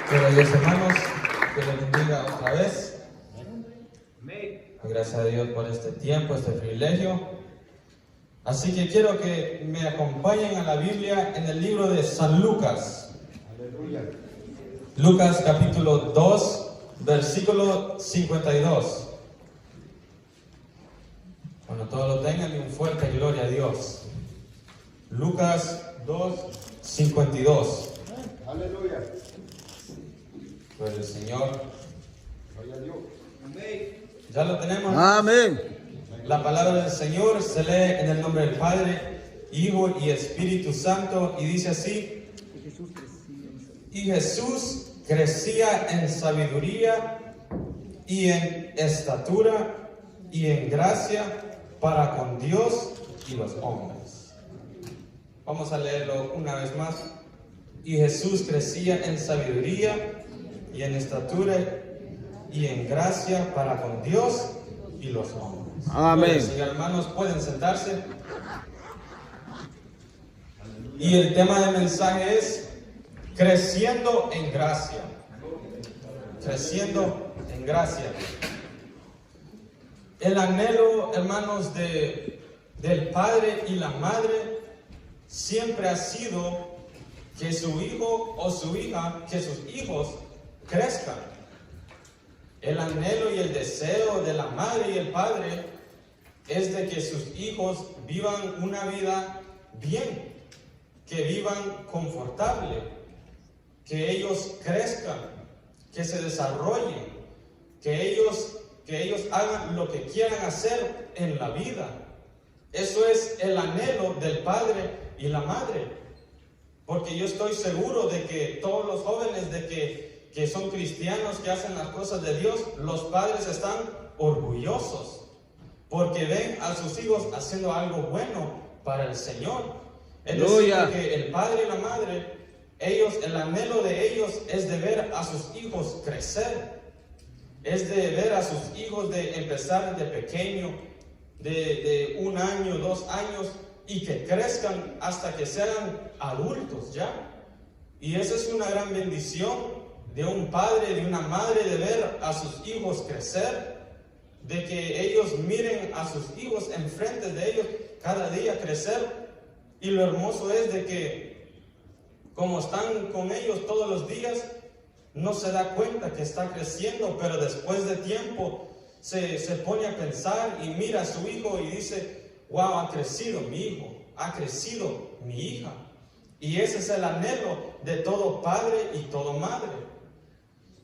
Queridos hermanos, que les bendiga otra vez. Gracias a Dios por este tiempo, este privilegio. Así que quiero que me acompañen a la Biblia en el libro de San Lucas. Aleluya. Lucas capítulo 2, versículo 52. Cuando todos lo tengan, y un fuerte gloria a Dios. Lucas 2, 52. Aleluya. Por el Señor. Gloria a Dios. ¿Ya lo tenemos? Amén. La palabra del Señor se lee en el nombre del Padre, Hijo y Espíritu Santo, y dice así: y Jesús crecía en sabiduría y en estatura y en gracia para con Dios y los hombres. Vamos a leerlo una vez más. Y Jesús crecía en sabiduría y en estatura y en gracia para con Dios y los hombres. Amén. Bueno, hermanos, pueden sentarse. Y el tema del mensaje es creciendo en gracia. Creciendo en gracia. El anhelo, hermanos, del padre y la madre siempre ha sido que su hijo o su hija, que sus hijos crezcan. El anhelo y el deseo de la madre y el padre es de que sus hijos vivan una vida bien, que vivan confortable, que ellos crezcan, que se desarrollen, que ellos hagan lo que quieran hacer en la vida. Eso es el anhelo del padre y la madre. Porque yo estoy seguro de que todos los jóvenes que son cristianos, que hacen las cosas de Dios, los padres están orgullosos porque ven a sus hijos haciendo algo bueno para el Señor. Es decir, que el padre y la madre, el anhelo de ellos es de ver a sus hijos crecer, es de ver a sus hijos de empezar desde pequeño, de 1 año, 2 años, y que crezcan hasta que sean adultos ya. Y esa es una gran bendición de un padre, de una madre, de ver a sus hijos crecer, de que ellos miren a sus hijos enfrente de ellos cada día crecer. Y lo hermoso es de que como están con ellos todos los días, no se da cuenta que está creciendo, pero después de tiempo se pone a pensar y mira a su hijo y dice: wow, ha crecido mi hijo, ha crecido mi hija. Y ese es el anhelo de todo padre y toda madre.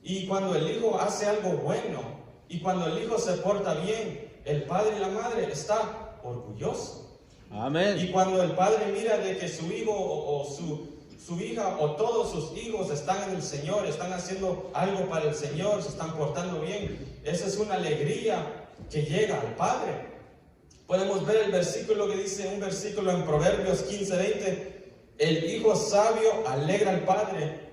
Y cuando el hijo hace algo bueno, y cuando el hijo se porta bien, el padre y la madre está orgulloso. Amén. Y cuando el padre mira de que su hijo o su hija o todos sus hijos están en el Señor, están haciendo algo para el Señor, se están portando bien, esa es una alegría que llega al padre. Podemos ver el versículo que dice, un versículo en Proverbios 15:20: el hijo sabio alegra al padre,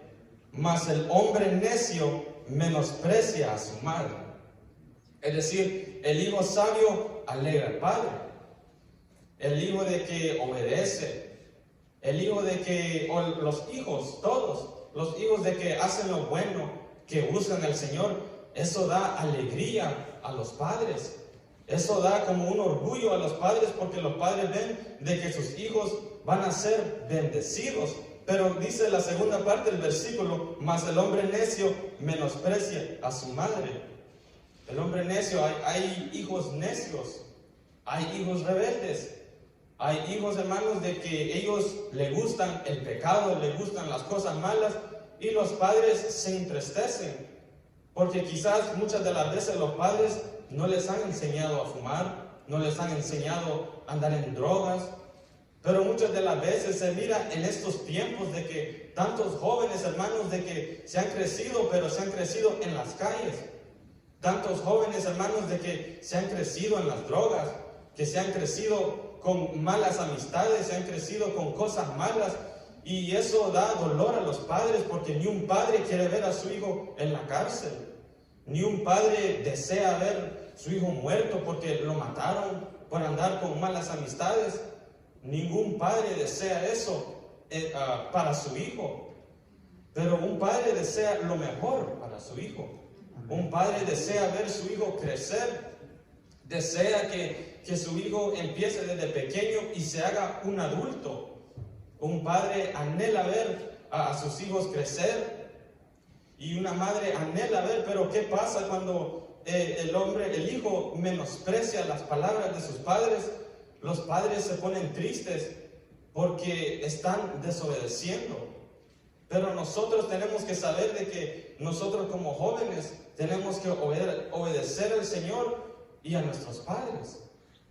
mas el hombre necio menosprecia a su madre. Es decir, el hijo sabio alegra al padre, el hijo de que obedece, el hijo de que, o los hijos, todos, los hijos de que hacen lo bueno, que buscan al Señor, eso da alegría a los padres. Eso da como un orgullo a los padres, porque los padres ven de que sus hijos van a ser bendecidos. Pero dice la segunda parte del versículo: mas el hombre necio menosprecia a su madre. El hombre necio, hay hijos necios, hay hijos rebeldes, hay hijos, hermanos, de que ellos le gustan el pecado, le gustan las cosas malas, y los padres se entristecen, porque quizás muchas de las veces los padres no les han enseñado a fumar, no les han enseñado a andar en drogas. Pero muchas de las veces se mira en estos tiempos de que tantos jóvenes, hermanos, de que se han crecido, pero se han crecido en las calles. Tantos jóvenes, hermanos, de que se han crecido en las drogas, que se han crecido con malas amistades, se han crecido con cosas malas. Y eso da dolor a los padres, porque ni un padre quiere ver a su hijo en la cárcel. Ni un padre desea ver a su hijo muerto porque lo mataron por andar con malas amistades. Ningún padre desea eso para su hijo. Pero un padre desea lo mejor para su hijo. Un padre desea ver su hijo crecer. Desea que su hijo empiece desde pequeño y se haga un adulto. Un padre anhela ver a sus hijos crecer. Y una madre anhela ver, pero ¿qué pasa cuando el hijo menosprecia las palabras de sus padres? Los padres se ponen tristes porque están desobedeciendo. Pero nosotros tenemos que saber de que nosotros como jóvenes tenemos que obedecer al Señor y a nuestros padres,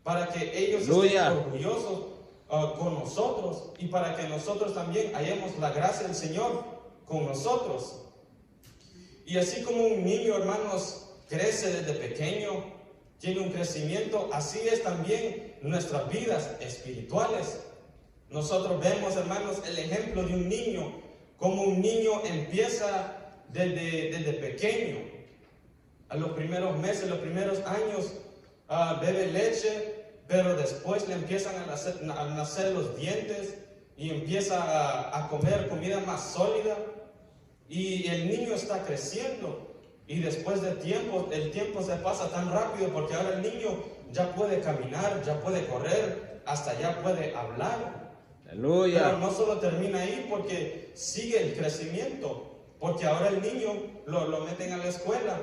para que ellos estén orgullosos con nosotros y para que nosotros también hallemos la gracia del Señor con nosotros. Y así como un niño, hermanos, crece desde pequeño, tiene un crecimiento, así es también nuestras vidas espirituales. Nosotros vemos, hermanos, el ejemplo de un niño, como un niño empieza desde pequeño. A los primeros meses, los primeros años, bebe leche, pero después le empiezan a nacer los dientes y empieza a comer comida más sólida. Y el niño está creciendo. Y después de tiempo, el tiempo se pasa tan rápido porque ahora el niño ya puede caminar, ya puede correr, hasta ya puede hablar. Aleluya. Pero no solo termina ahí, porque sigue el crecimiento, porque ahora el niño lo meten a la escuela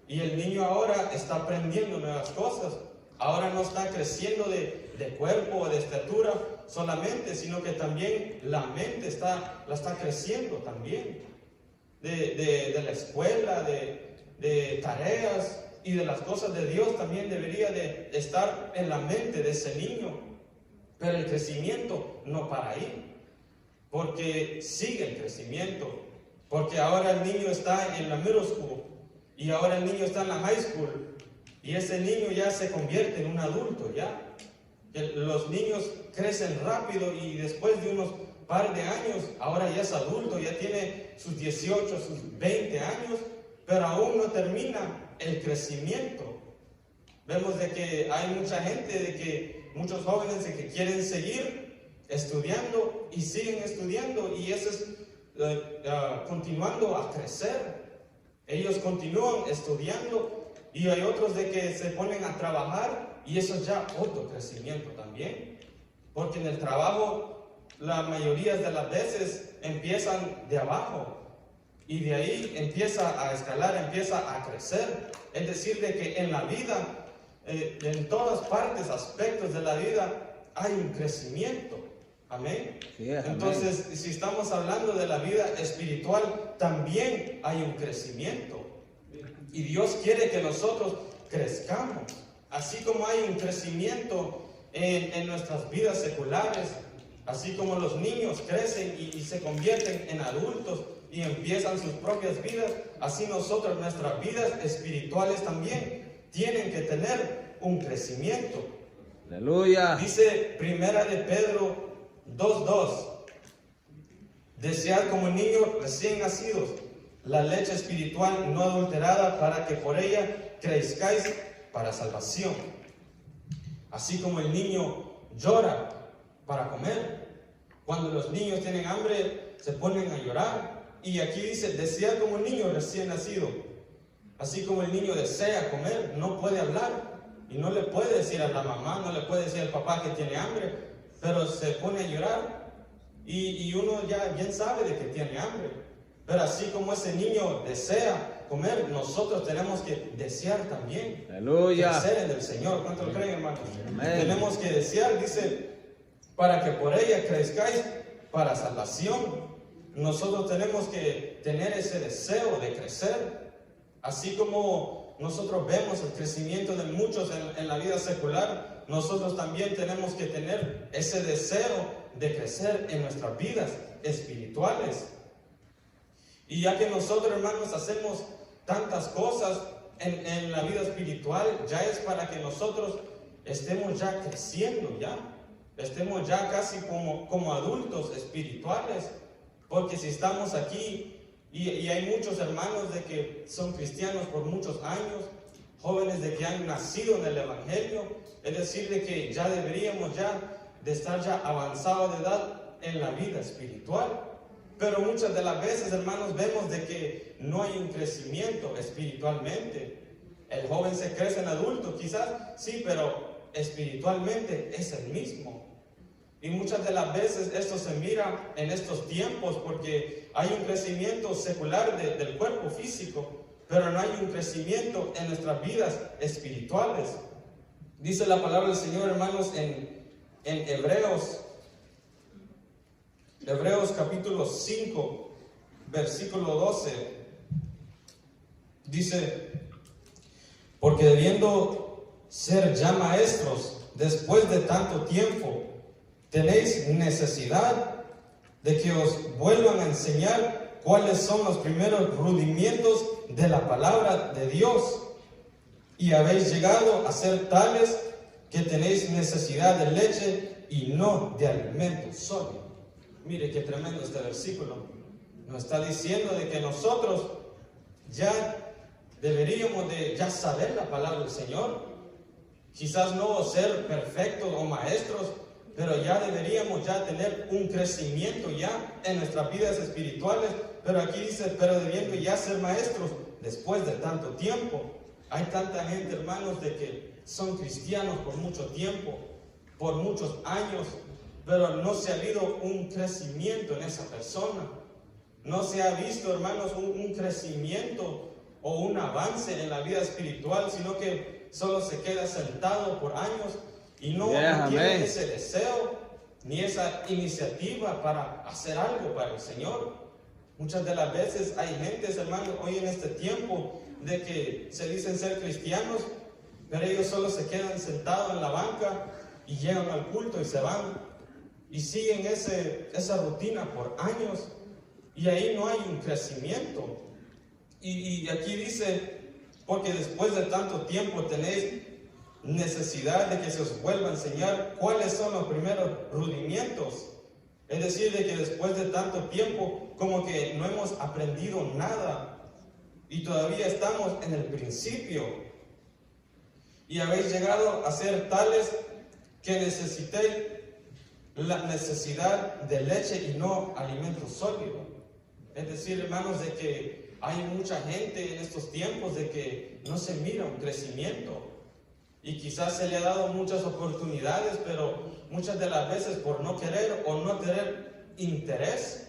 y el niño ahora está aprendiendo nuevas cosas. Ahora no está creciendo de cuerpo o de estatura solamente, sino que también la mente la está creciendo también. De la escuela, de tareas y de las cosas de Dios también debería de estar en la mente de ese niño. Pero el crecimiento no para ahí, porque sigue el crecimiento, porque ahora el niño está en la middle school y ahora el niño está en la high school y ese niño ya se convierte en un adulto ya. Los niños crecen rápido y después de unos par de años ahora ya es adulto, ya tiene sus 18, sus 20 años, pero aún no termina el crecimiento. Vemos de que hay mucha gente, muchos jóvenes que quieren seguir estudiando y siguen estudiando y eso es continuando a crecer. Ellos continúan estudiando y hay otros de que se ponen a trabajar y eso es ya otro crecimiento también. Porque en el trabajo la mayoría de las veces empiezan de abajo y de ahí empieza a escalar, empieza a crecer. Es decir, de que en la vida, en todas partes, aspectos de la vida, hay un crecimiento. Amén. Sí, amén. Entonces, si estamos hablando de la vida espiritual, también hay un crecimiento. Y Dios quiere que nosotros crezcamos. Así como hay un crecimiento en nuestras vidas seculares, así como los niños crecen y se convierten en adultos y empiezan sus propias vidas, así nosotros, nuestras vidas espirituales también tienen que tener un crecimiento. Aleluya. Dice Primera de Pedro 2:2: desead como niños recién nacidos la leche espiritual no adulterada, para que por ella crezcáis para salvación. Así como el niño llora para comer, cuando los niños tienen hambre se ponen a llorar. Y aquí dice, desead como un niño recién nacido. Así como el niño desea comer, no puede hablar y no le puede decir a la mamá, no le puede decir al papá que tiene hambre, pero se pone a llorar y uno ya bien sabe de que tiene hambre. Pero así como ese niño desea comer, nosotros tenemos que desear también. Aleluya. Crecer en el Señor. ¿Cuánto lo creen, hermanos? Amén. Tenemos que desear, dice, para que por ella crezcáis para salvación. Nosotros tenemos que tener ese deseo de crecer. Así como nosotros vemos el crecimiento de muchos en la vida secular, nosotros también tenemos que tener ese deseo de crecer en nuestras vidas espirituales. Y ya que nosotros, hermanos, hacemos tantas cosas en la vida espiritual, ya es para que nosotros estemos ya creciendo, estemos ya casi como adultos espirituales. Porque si estamos aquí y hay muchos hermanos de que son cristianos por muchos años, jóvenes de que han nacido en el Evangelio, es decir, de que ya deberíamos ya de estar ya avanzados de edad en la vida espiritual. Pero muchas de las veces, hermanos, vemos de que no hay un crecimiento espiritualmente. El joven se crece en adulto, quizás sí, pero espiritualmente es el mismo. Y muchas de las veces esto se mira en estos tiempos porque hay un crecimiento secular del cuerpo físico, pero no hay un crecimiento en nuestras vidas espirituales. Dice la palabra del Señor, hermanos, en Hebreos capítulo 5, versículo 12, dice: porque debiendo ser ya maestros después de tanto tiempo, tenéis necesidad de que os vuelvan a enseñar cuáles son los primeros rudimentos de la palabra de Dios, y habéis llegado a ser tales que tenéis necesidad de leche y no de alimento sólido. Mire qué tremendo este versículo. Nos está diciendo de que nosotros ya deberíamos de ya saber la palabra del Señor. Quizás no ser perfectos o maestros, pero ya deberíamos ya tener un crecimiento ya en nuestras vidas espirituales. Pero aquí dice, pero debiendo ya ser maestros después de tanto tiempo. Hay tanta gente, hermanos, de que son cristianos por mucho tiempo, por muchos años, pero no se ha habido un crecimiento en esa persona. No se ha visto, hermanos, un crecimiento o un avance en la vida espiritual, sino que solo se queda sentado por años y no tiene ese deseo ni esa iniciativa para hacer algo para el Señor. Muchas de las veces hay gentes, hermanos, hoy en este tiempo, de que se dicen ser cristianos, pero ellos solo se quedan sentados en la banca y llegan al culto y se van y siguen esa rutina por años, y ahí no hay un crecimiento. Y aquí dice, porque después de tanto tiempo tenéis necesidad de que se os vuelva a enseñar cuáles son los primeros rudimentos. Es decir, de que después de tanto tiempo como que no hemos aprendido nada y todavía estamos en el principio. Y habéis llegado a ser tales que necesitéis la necesidad de leche y no alimento sólido. Es decir, hermanos, de que hay mucha gente en estos tiempos de que no se mira un crecimiento. Y quizás se le ha dado muchas oportunidades, pero muchas de las veces por no querer o no tener interés,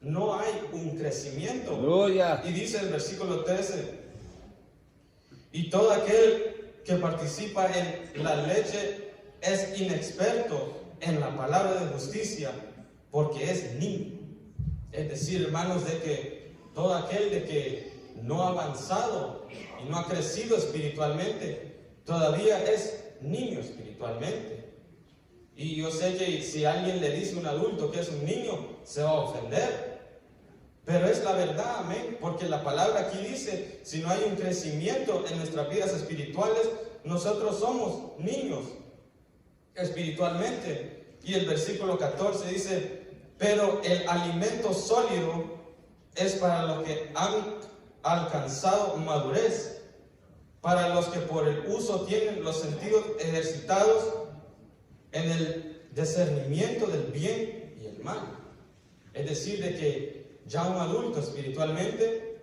no hay un crecimiento. Aleluya. Y dice el versículo 13, y todo aquel que participa en la leche es inexperto en la palabra de justicia, porque es niño. Es decir, hermanos, de que todo aquel de que no ha avanzado y no ha crecido espiritualmente, todavía es niño espiritualmente. Y yo sé que si alguien le dice a un adulto que es un niño, se va a ofender. Pero es la verdad, amén, porque la palabra aquí dice, si no hay un crecimiento en nuestras vidas espirituales, nosotros somos niños espiritualmente. Y el versículo 14 dice, pero el alimento sólido es para los que han alcanzado madurez, para los que por el uso tienen los sentidos ejercitados en el discernimiento del bien y el mal. Es decir, de que ya un adulto espiritualmente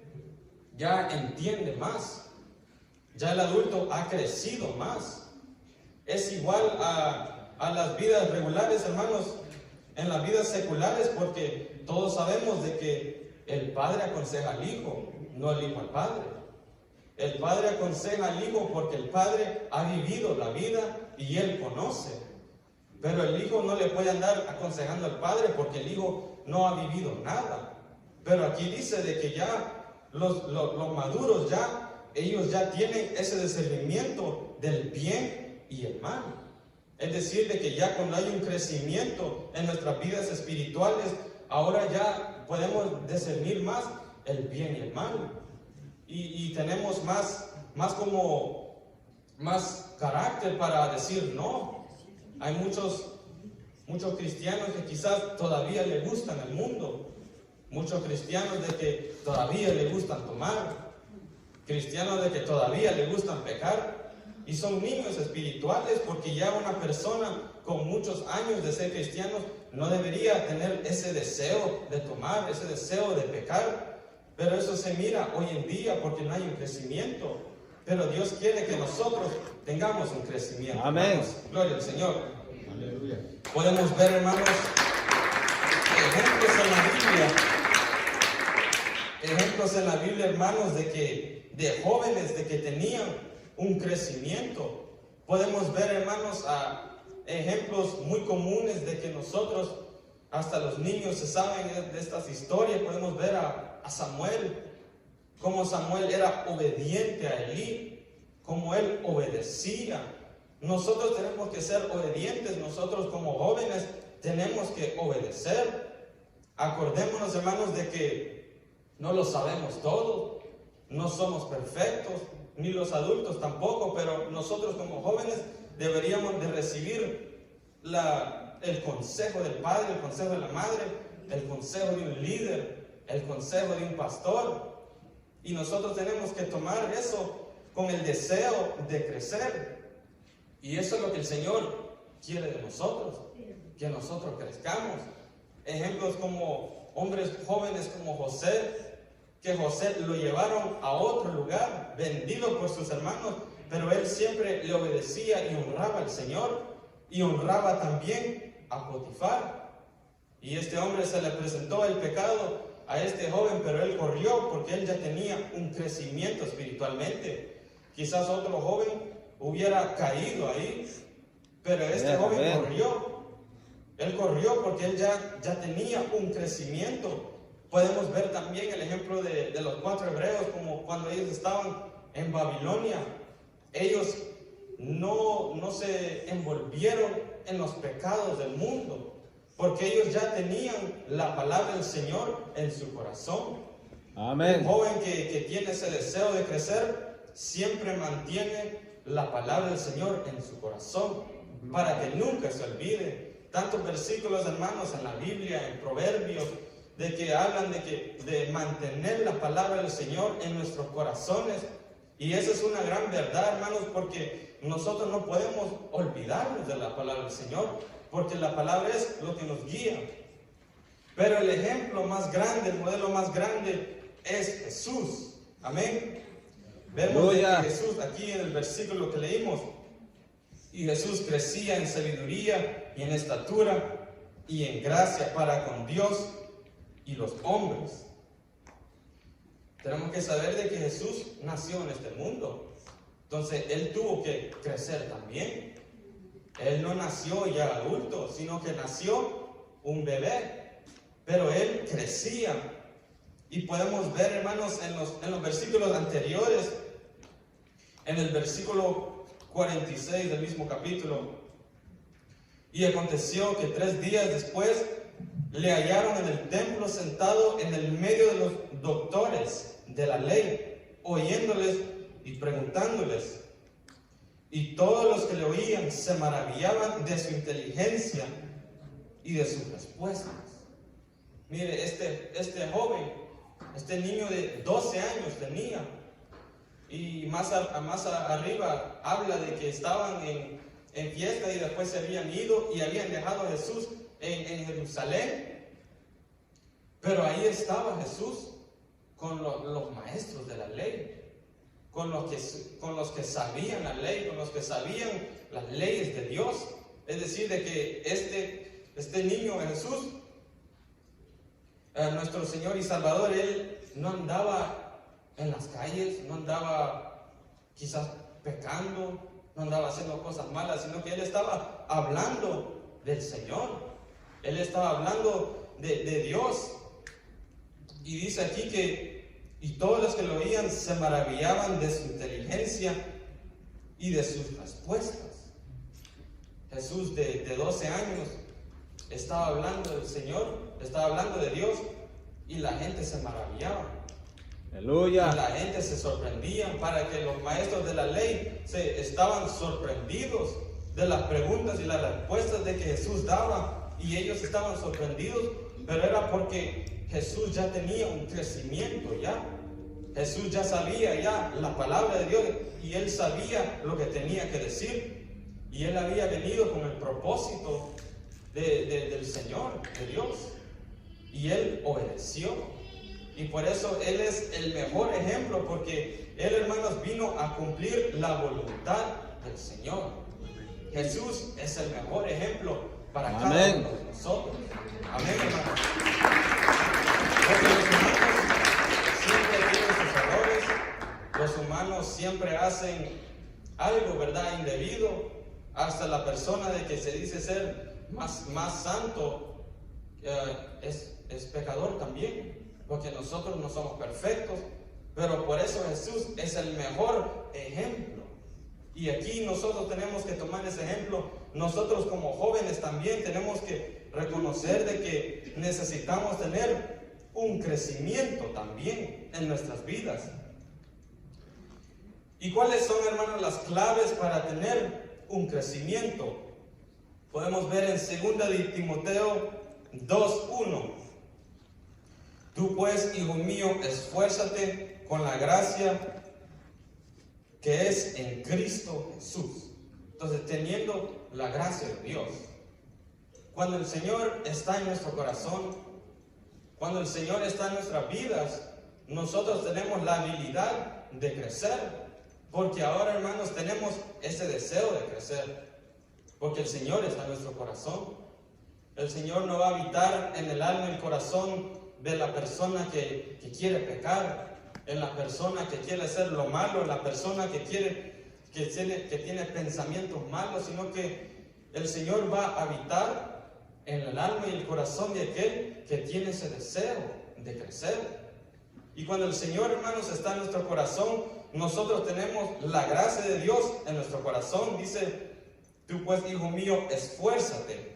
ya entiende más, ya el adulto ha crecido más. Es igual a las vidas regulares, hermanos, en las vidas seculares, porque todos sabemos de que el padre aconseja al hijo, no el hijo al padre. El padre aconseja al hijo porque el padre ha vivido la vida y él conoce. Pero el hijo no le puede andar aconsejando al padre porque el hijo no ha vivido nada. Pero aquí dice de que ya los maduros ellos ya tienen ese discernimiento del bien y el mal. Es decir, de que ya cuando hay un crecimiento en nuestras vidas espirituales, ahora ya podemos discernir más el bien y el mal. Y tenemos más carácter para decir no. Hay muchos cristianos que quizás todavía les gustan el mundo. Muchos cristianos de que todavía les gustan tomar. Cristianos de que todavía les gustan pecar. Y son niños espirituales porque ya una persona con muchos años de ser cristianos no debería tener ese deseo de tomar, ese deseo de pecar. Pero eso se mira hoy en día porque no hay un crecimiento. Pero Dios quiere que nosotros tengamos un crecimiento. Amén. Hermanos, gloria al Señor. Aleluya. Podemos ver, hermanos, ejemplos en la Biblia, hermanos, de jóvenes de que tenían un crecimiento. Podemos ver, hermanos, a ejemplos muy comunes de que nosotros, hasta los niños se saben de estas historias. Podemos ver a Samuel, cómo Samuel era obediente a Elí, cómo él obedecía. Nosotros tenemos que ser obedientes, nosotros como jóvenes tenemos que obedecer. Acordémonos, hermanos, de que no lo sabemos todo, no somos perfectos, ni los adultos tampoco, pero nosotros como jóvenes deberíamos de recibir el consejo del padre, el consejo de la madre, el consejo de un líder, el consejo de un pastor. Y nosotros tenemos que tomar eso con el deseo de crecer. Y eso es lo que el Señor quiere de nosotros, que nosotros crezcamos. Ejemplos como hombres jóvenes como José, que José lo llevaron a otro lugar, vendido por sus hermanos, pero él siempre le obedecía y honraba al Señor, y honraba también a Potifar. Y este hombre se le presentó el pecado a este joven, pero él corrió porque él ya tenía un crecimiento espiritualmente. Quizás otro joven hubiera caído ahí, pero este joven corrió. Él corrió porque él ya tenía un crecimiento. Podemos ver también el ejemplo de los 4 hebreos, como cuando ellos estaban en Babilonia. Ellos no se envolvieron en los pecados del mundo, porque ellos ya tenían la palabra del Señor en su corazón. Amén. Un joven que tiene ese deseo de crecer siempre mantiene la palabra del Señor en su corazón, para que nunca se olvide. Tantos versículos, hermanos, en la Biblia, en Proverbios, de que hablan de mantener la palabra del Señor en nuestros corazones. Y esa es una gran verdad, hermanos, porque nosotros no podemos olvidarnos de la palabra del Señor, porque la palabra es lo que nos guía. Pero el ejemplo más grande, el modelo más grande es Jesús. Amén. Vemos de que Jesús, aquí en el versículo que leímos, y Jesús crecía en sabiduría y en estatura y en gracia para con Dios y los hombres. Tenemos que saber de que Jesús nació en este mundo. Entonces, Él tuvo que crecer también. Él no nació ya adulto, sino que nació un bebé. Pero Él crecía. Y podemos ver, hermanos, en los versículos anteriores, en el versículo 46 del mismo capítulo: y aconteció que 3 días después le hallaron en el templo sentado en el medio de los doctores de la ley, oyéndoles y preguntándoles. Y todos los que le oían se maravillaban de su inteligencia y de sus respuestas. Mire, este joven, este niño de 12 años tenía. Y más arriba habla de que estaban en fiesta y después se habían ido y habían dejado a Jesús en Jerusalén. Pero ahí estaba Jesús con los maestros de la ley, con los que sabían la ley, con los que sabían las leyes de Dios. Es decir, de que este niño Jesús, nuestro Señor y Salvador, Él no andaba en las calles, no andaba quizás pecando, no andaba haciendo cosas malas, sino que Él estaba hablando del Señor. Él estaba hablando de Dios. Y dice aquí y todos los que lo oían se maravillaban de su inteligencia y de sus respuestas. Jesús de 12 años estaba hablando del Señor, estaba hablando de Dios, y la gente se maravillaba. Aleluya. Y la gente se sorprendía, para que los maestros de la ley estaban sorprendidos de las preguntas y las respuestas de que Jesús daba, y ellos estaban sorprendidos, pero era porque Jesús ya tenía un crecimiento ya. Jesús ya sabía ya la palabra de Dios, y Él sabía lo que tenía que decir, y Él había venido con el propósito del Señor, de Dios. Y él obedeció. Y por eso él es el mejor ejemplo, porque él, hermanos, vino a cumplir la voluntad del Señor. Jesús es el mejor ejemplo para cada Amén. uno de nosotros. Amén, hermanos. Porque los humanos siempre tienen sus errores. Los humanos siempre hacen algo, ¿verdad?, indebido. Hasta la persona de que se dice ser más santo es pecador también, porque nosotros no somos perfectos, pero por eso Jesús es el mejor ejemplo. Y aquí nosotros tenemos que tomar ese ejemplo. Nosotros como jóvenes también tenemos que reconocer de que necesitamos tener un crecimiento también en nuestras vidas. ¿Y cuáles son, hermanos, las claves para tener un crecimiento? Podemos ver en 2 de Timoteo 2:1. Tú pues, hijo mío, esfuérzate con la gracia que es en Cristo Jesús. Entonces, teniendo la gracia de Dios. Cuando el Señor está en nuestro corazón, cuando el Señor está en nuestras vidas, nosotros tenemos la habilidad de crecer. Porque ahora, hermanos, tenemos ese deseo de crecer. Porque el Señor está en nuestro corazón. El Señor no va a habitar en el alma y el corazón de la persona que quiere pecar, en la persona que quiere hacer lo malo, en la persona que tiene pensamientos malos, sino que el Señor va a habitar en el alma y el corazón de aquel que tiene ese deseo de crecer. Y cuando el Señor, hermanos, está en nuestro corazón, nosotros tenemos la gracia de Dios en nuestro corazón. Dice, tú pues, hijo mío, esfuérzate.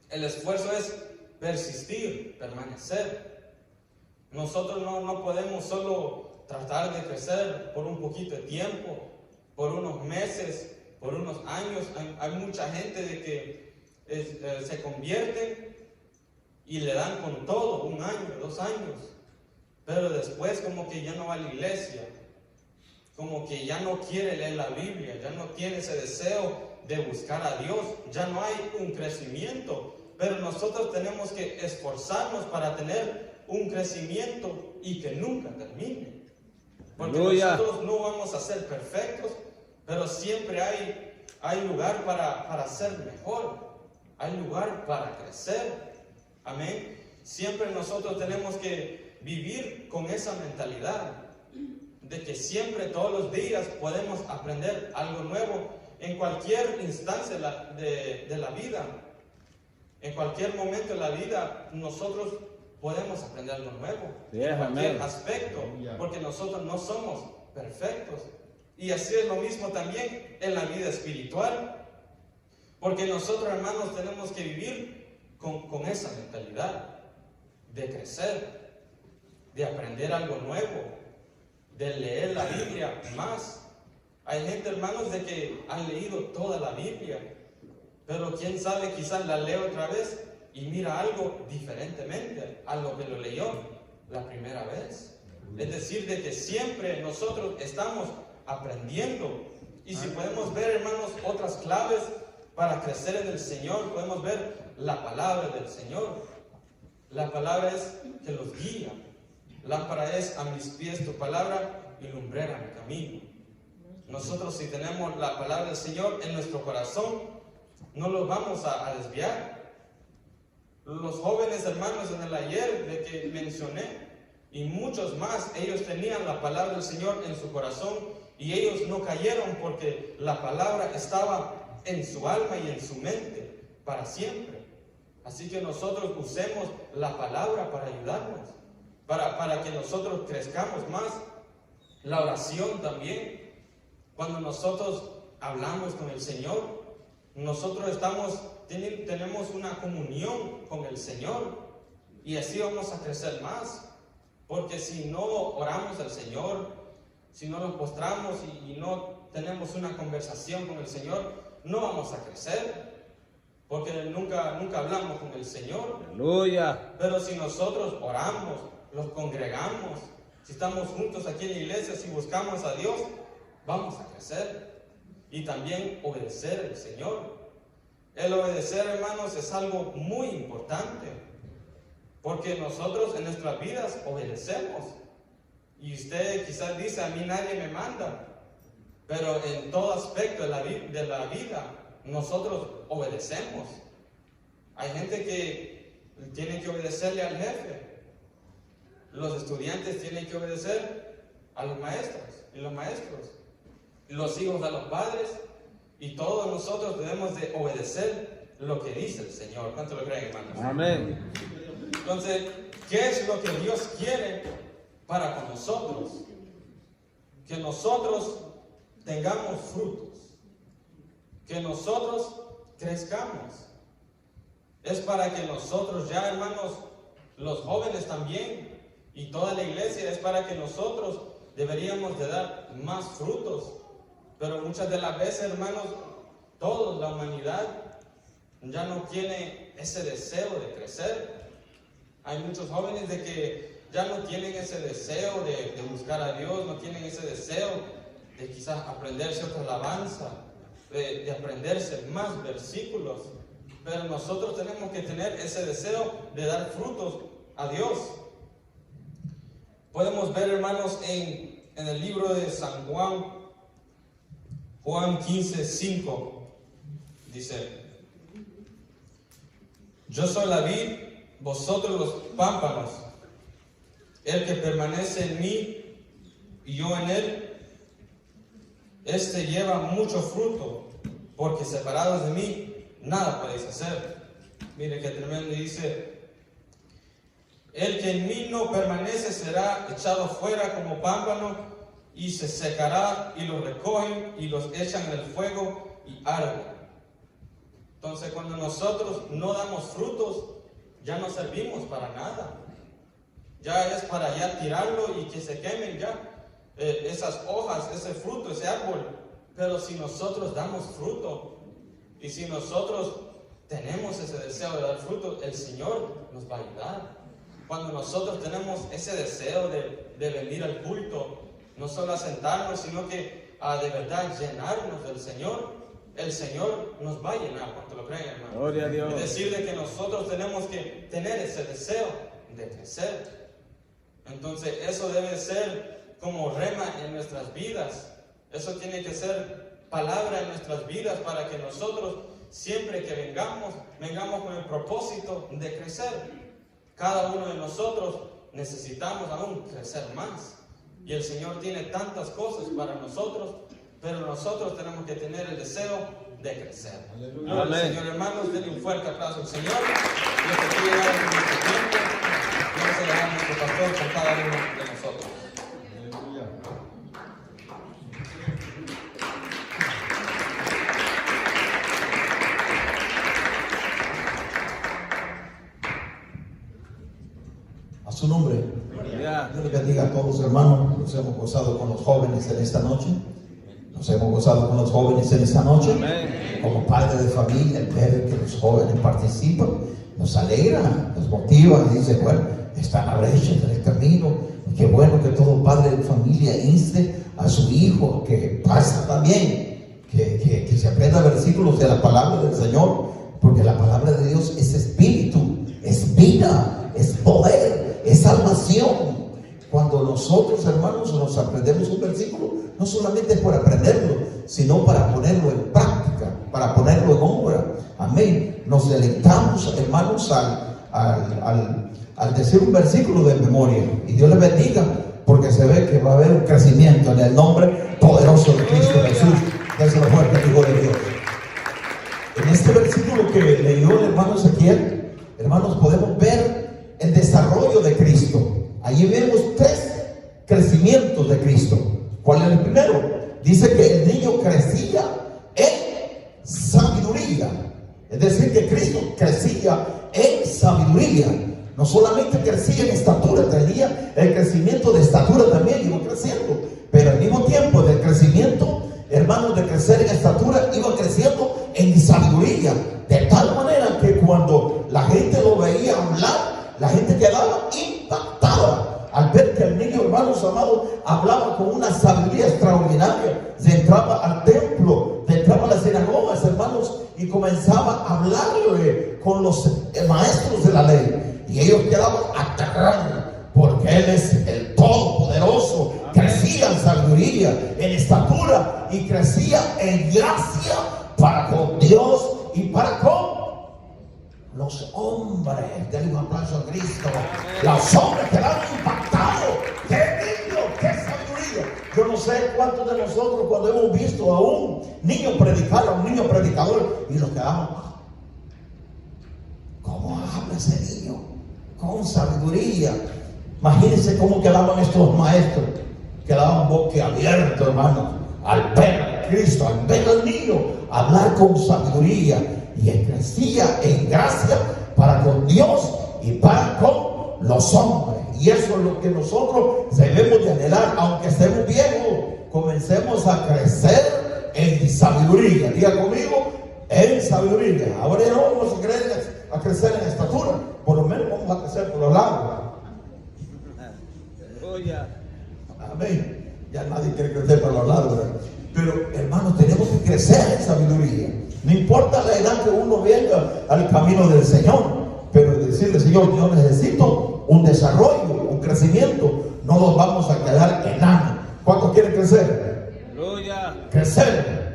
El esfuerzo es persistir, permanecer. Nosotros no podemos solo tratar de crecer por un poquito de tiempo, por unos meses, por unos años. Hay mucha gente de que se convierte y le dan con todo, 1 año, 2 años. Pero después como que ya no va a la iglesia, como que ya no quiere leer la Biblia, ya no tiene ese deseo de buscar a Dios, ya no hay un crecimiento. Pero nosotros tenemos que esforzarnos para tener un crecimiento y que nunca termine. Porque Aleluya. nosotros no vamos a ser perfectos, pero siempre hay lugar para ser mejor, hay lugar para crecer. Amén. Siempre nosotros tenemos que vivir con esa mentalidad de que siempre, todos los días, podemos aprender algo nuevo en cualquier instancia de la vida. En cualquier momento de la vida, nosotros podemos aprender algo nuevo. En cualquier aspecto, porque nosotros no somos perfectos. Y así es lo mismo también en la vida espiritual. Porque nosotros, hermanos, tenemos que vivir con esa mentalidad de crecer, de aprender algo nuevo, de leer la Biblia más. Hay gente, hermanos, de que han leído toda la Biblia, pero quién sabe, quizás la lee otra vez y mira algo diferentemente a lo que lo leyó la primera vez. Es decir, de que siempre nosotros estamos aprendiendo. Y si podemos ver, hermanos, otras claves para crecer en el Señor, podemos ver la palabra del Señor. La palabra es que los guía. Lámpara es a mis pies tu palabra y lumbrera mi camino. Nosotros, si tenemos la palabra del Señor en nuestro corazón, no los vamos a desviar. Los jóvenes hermanos en el ayer de que mencioné y muchos más, ellos tenían la palabra del Señor en su corazón y ellos no cayeron porque la palabra estaba en su alma y en su mente para siempre. Así que nosotros usemos la palabra para ayudarnos, para que nosotros crezcamos más. La oración también. Cuando nosotros hablamos con el Señor, nosotros tenemos una comunión con el Señor y así vamos a crecer más. Porque si no oramos al Señor, si no nos postramos y no tenemos una conversación con el Señor, no vamos a crecer. Porque nunca hablamos con el Señor. Aleluya. Pero si nosotros oramos, los congregamos, si estamos juntos aquí en la iglesia, si buscamos a Dios, vamos a crecer y también obedecer al Señor. El obedecer, hermanos, es algo muy importante, porque nosotros en nuestras vidas obedecemos. Y usted quizás dice, a mí nadie me manda, pero en todo aspecto de la vida, nosotros obedecemos. Hay gente que tiene que obedecerle al jefe. Los estudiantes tienen que obedecer a los maestros y los maestros. Los hijos a los padres. Y todos nosotros debemos de obedecer lo que dice el Señor. ¿Cuánto lo creen, hermanos? Amén. Entonces, ¿qué es lo que Dios quiere para con nosotros? Que nosotros tengamos frutos. Que nosotros crezcamos. Es para que nosotros ya, hermanos, los jóvenes también, y toda la iglesia, es para que nosotros deberíamos de dar más frutos. Pero muchas de las veces, hermanos, toda la humanidad ya no tiene ese deseo de crecer. Hay muchos jóvenes de que ya no tienen ese deseo de buscar a Dios, no tienen ese deseo de quizás aprenderse otra alabanza, de aprenderse más versículos. Pero nosotros tenemos que tener ese deseo de dar frutos a Dios. Podemos ver, hermanos, en el libro de San Juan, Juan 15:5, dice: yo soy la vid, vosotros los pámpanos. El que permanece en mí y yo en él, este lleva mucho fruto, porque separados de mí nada podéis hacer. Mire qué tremendo, dice: el que en mí no permanece será echado fuera como pámpano y se secará, y los recogen y los echan en el fuego y arden. Entonces, cuando nosotros no damos frutos, ya no servimos para nada. Ya es para ya tirarlo y que se quemen ya esas hojas, ese fruto, ese árbol. Pero si nosotros damos fruto y si nosotros tenemos ese deseo de dar fruto, el Señor nos va a ayudar. Cuando nosotros tenemos ese deseo de venir al culto, no solo a sentarnos, sino que a de verdad llenarnos del Señor, el Señor nos va a llenar. ¿Cuánto lo creen, hermano? Gloria a Dios. Es decir, de que nosotros tenemos que tener ese deseo de crecer. Entonces, eso debe ser como rema en nuestras vidas. Eso tiene que ser palabra en nuestras vidas para que nosotros, siempre que vengamos con el propósito de crecer. Cada uno de nosotros necesitamos aún crecer más. Y el Señor tiene tantas cosas para nosotros, pero nosotros tenemos que tener el deseo de crecer. Aleluya. Amén. Señor, hermanos, denle un fuerte aplauso al Señor. Dios te quiere dar en nuestro tiempo. Vamos a dejar a nuestro pastor por cada uno de nosotros. Aleluya. A su nombre. Gloria. Dios les bendiga a todos, hermanos. Nos hemos gozado con los jóvenes en esta noche. Nos hemos gozado con los jóvenes en esta noche. Amén. Como padre de familia, el ver que los jóvenes participan nos alegra, nos motiva. Y dice, bueno, están a brecha en el camino. Y qué bueno que todo padre de familia inste a su hijo que pasa también, que se aprenda versículos de la palabra del Señor, porque la palabra de Dios es espíritu, es vida, es poder, es salvación. Cuando nosotros, hermanos, nos aprendemos un versículo, no solamente es por aprenderlo, sino para ponerlo en práctica, para ponerlo en obra. Amén. Nos deleitamos, hermanos, al decir un versículo de memoria. Y Dios les bendiga, porque se ve que va a haber un crecimiento en el nombre poderoso de Cristo Jesús. Déselo fuerte, hijo de Dios. En este versículo que leyó el hermano Ezequiel, hermanos, podemos ver el desarrollo de Cristo. Allí vemos 3 crecimientos de Cristo. ¿Cuál es el primero? Dice que el niño crecía en sabiduría. Es decir, que Cristo crecía en sabiduría. No solamente crecía en estatura, tenía el crecimiento de estatura también, iba creciendo. Pero al mismo tiempo del crecimiento, hermanos, de crecer en estatura, iba creciendo en sabiduría. De tal manera que cuando la gente lo veía hablar, la gente quedaba impactada al ver que el niño, hermanos amados, hablaba con una sabiduría extraordinaria. Se entraba al templo, detrás entraba a las sinagogas, hermanos, y comenzaba a hablarle con los maestros de la ley. Y ellos quedaban aterrados, porque Él es el Todopoderoso. Crecía en sabiduría, en estatura, y crecía en gracia para con Dios y para con los hombres. Denle un aplauso a Cristo. Los hombres quedaron impactados. ¡Qué niño! ¡Qué sabiduría! Yo no sé cuántos de nosotros, cuando hemos visto a un niño predicar, a un niño predicador, y nos quedamos, ¿cómo habla ese niño? Con sabiduría. Imagínense cómo quedaban estos maestros. Quedaban boquiabiertos, hermano, al ver a Cristo, al ver al niño hablar con sabiduría. Y él crecía en gracia para con Dios y para con los hombres. Y eso es lo que nosotros debemos de anhelar. Aunque estemos viejos, comencemos a crecer en sabiduría. Diga conmigo, en sabiduría. Ahora ya no vamos a crecer en estatura, por lo menos vamos a crecer por los lados. Amén. Ya nadie quiere crecer por los lados, ¿verdad? Pero hermanos, tenemos que crecer en sabiduría. No importa la edad que uno venga al camino del Señor, pero decirle, Señor, yo necesito un desarrollo, un crecimiento. No nos vamos a quedar enanos. ¿Cuántos quieren crecer? Aleluya. Crecer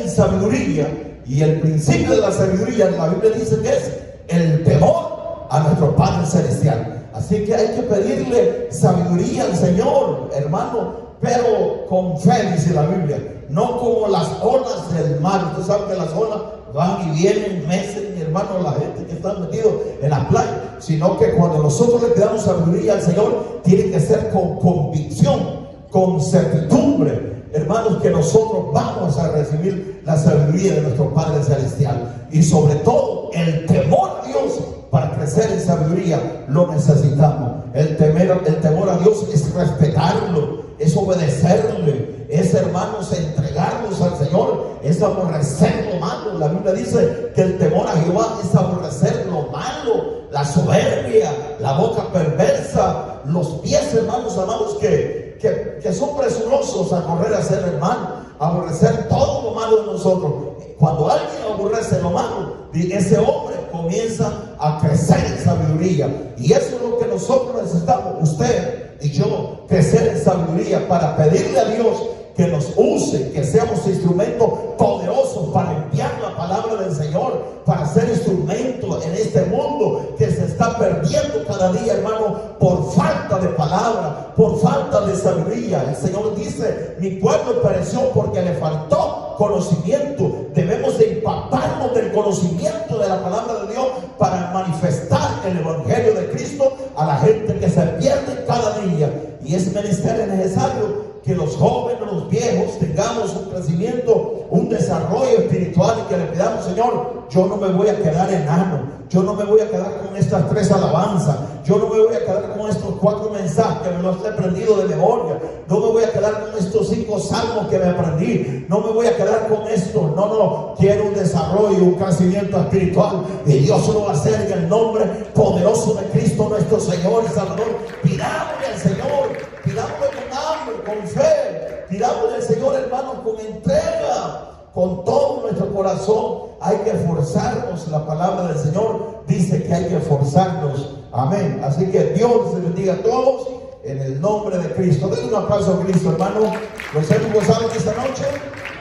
en sabiduría. Y el principio de la sabiduría, la Biblia dice que es el temor a nuestro Padre Celestial. Así que hay que pedirle sabiduría al Señor, hermano, pero con fe, dice la Biblia, no como las olas del mar. Usted sabe que las olas van y vienen, meses, mi hermano, la gente que está metido en la playa, sino que cuando nosotros le damos sabiduría al Señor, tiene que ser con convicción, con certidumbre, hermanos, que nosotros vamos a recibir la sabiduría de nuestro Padre Celestial. Y sobre todo, el temor a Dios. Para crecer en sabiduría lo necesitamos. El temor a Dios es respetarlo, es obedecerle, es, hermanos, entregarnos al Señor, es aborrecer lo malo. La Biblia dice que el temor a Jehová es aborrecer lo malo, la soberbia, la boca perversa, los pies, hermanos amados, que son presurosos a correr a ser hermano, aborrecer todo lo malo de nosotros. Cuando alguien aborrece lo malo, ese hombre comienza a crecer en sabiduría. Y eso es lo que nosotros necesitamos, usted y yo, crecer en sabiduría para pedirle a Dios que nos use, que seamos instrumentos poderosos para enviar la palabra del Señor, para ser instrumentos en este mundo que se está perdiendo cada día, hermano, por falta de palabra, por falta de sabiduría. El Señor dice, mi pueblo pereció porque le faltó conocimiento. Debemos de empaparnos del conocimiento de la palabra de Dios para manifestar el evangelio de Cristo a la gente que se pierde cada día. Y es menester necesario que los jóvenes, los viejos, tengamos un crecimiento, un desarrollo espiritual, y que le pidamos, Señor, yo no me voy a quedar enano, yo no me voy a quedar con estas 3 alabanzas, yo no me voy a quedar con estos 4 mensajes que me los he aprendido de memoria, no me voy a quedar con estos 5 salmos que me aprendí, no me voy a quedar con esto, no, quiero un desarrollo, un crecimiento espiritual, y Dios lo va a hacer en el nombre poderoso de Cristo nuestro Señor y Salvador. Pidámosle al Señor, pidámosle con hambre, con fe, pidámosle al Señor, hermano, con entrega, con todo nuestro corazón. Hay que esforzarnos. La palabra del Señor dice que hay que esforzarnos. Amén. Así que Dios les bendiga a todos en el nombre de Cristo. Den un aplauso a Cristo, hermano. Nos hemos gozado esta noche.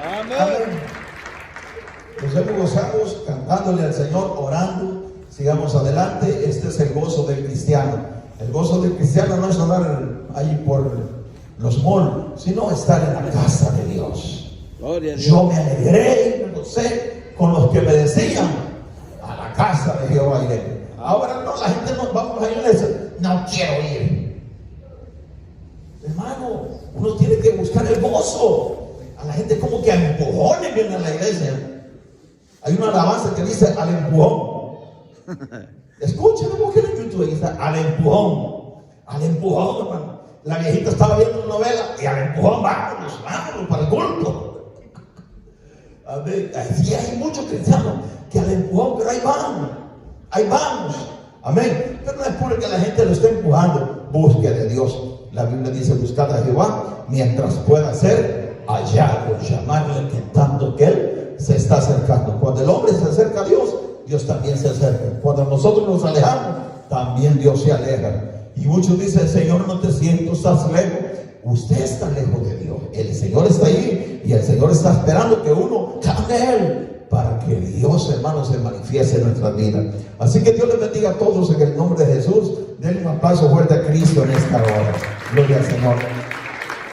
Amén. Nos hemos gozado cantándole al Señor, orando. Sigamos adelante. Este es el gozo del cristiano. El gozo del cristiano no es andar ahí por los malls, sino estar en la casa de Dios. Yo me alegré y me gocé con los que me decían, a la casa de Jehová iré. Ahora no, la gente nos vamos a la iglesia, no quiero ir. Hermano, uno tiene que buscar el gozo. A la gente como que a empujones viene a la iglesia. Hay una alabanza que dice al empujón. Escuchen, busquen en YouTube, está al empujón, hermano. La viejita estaba viendo una novela y al empujón, vámonos para el culto. A ver, sí, hay muchos cristianos que al empujón, pero ahí vamos, amén. Pero no es porque la gente lo esté empujando, busque de Dios. La Biblia dice, buscad a Jehová mientras pueda ser hallarlo, llamarle, que tanto que Él se está acercando. Cuando el hombre se acerca a Dios, Dios también se acerca. Cuando nosotros nos alejamos, también Dios se aleja. Y muchos dicen, Señor, no te siento, estás lejos. Usted está lejos de Dios. El Señor está ahí y el Señor está esperando que uno clame a Él para que Dios, hermanos, se manifieste en nuestras vidas. Así que Dios les bendiga a todos en el nombre de Jesús. Denle un aplauso fuerte a Cristo en esta hora. Gloria al Señor.